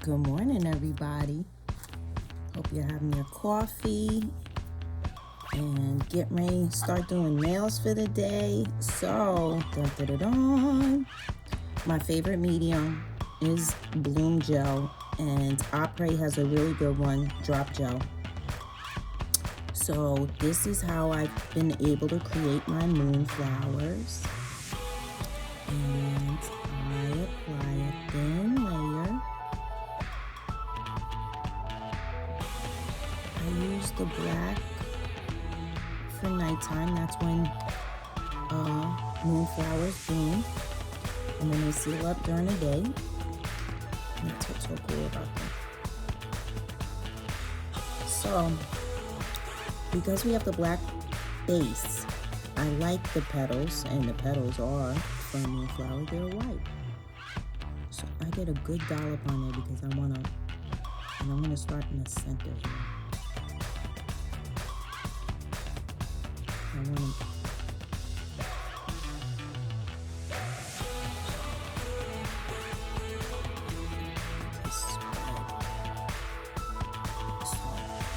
Good morning, everybody. Hope you're having your coffee and get ready to start doing nails for the day. So, my favorite medium is Bloom Gel, and Opry has a really good one, Drop Gel. So this is how I've been able to create my moonflowers. And I apply a thin layer. I use the black for nighttime. That's when moonflowers bloom. And then they seal up during the day. And that's what's so cool about them. So, because we have the black base, I like the petals, and the petals are from moonflower, they're white. So I get a good dollop on there because I'm gonna start in the center here.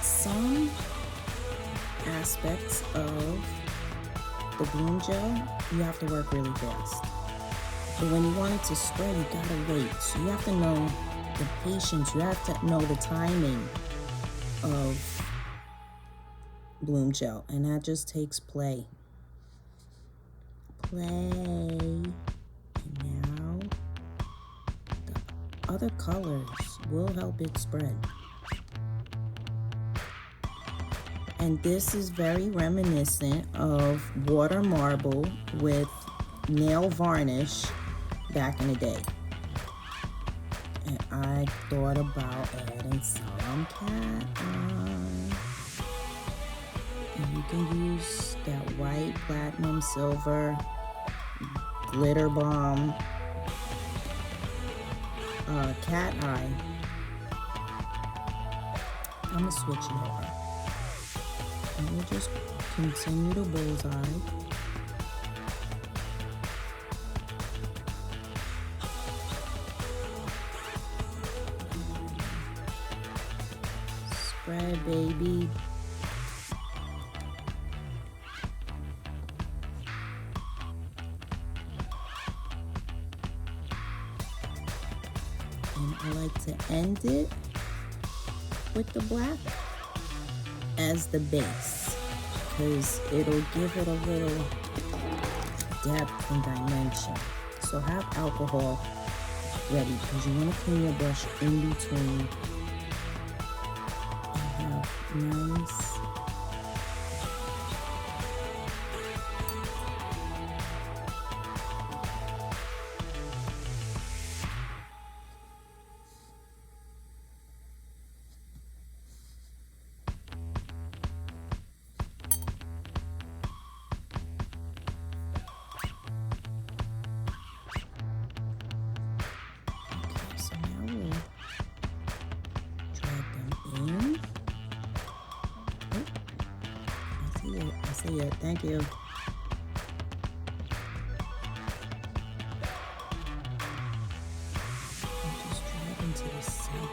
Some aspects of the Bloom Gel, you have to work really fast. But when you want it to spread, you gotta wait. So you have to know the patience, you have to know the timing of Bloom Gel, and that just takes play. And now the other colors will help it spread. And this is very reminiscent of water marble with nail varnish back in the day. And I thought about adding some cat eye. And you can use that white, platinum, silver, glitter bomb, cat eye. I'm gonna switch it over. And we'll just continue the bullseye. Spread, baby. And I like to end it with the black as the base, because it'll give it a little depth and dimension. So have alcohol ready, because you want to clean your brush in between and have nice thank you. Just drag into the center.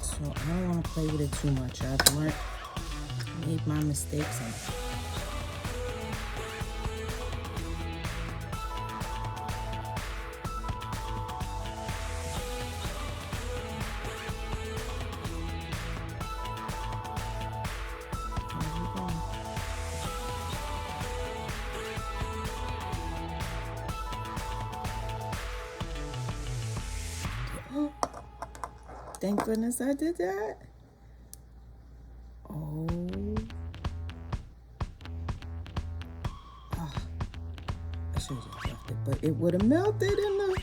So I don't want to play with it too much. I've made my mistakes in it. Thank goodness I did that. Oh should have left it, but it would have melted in the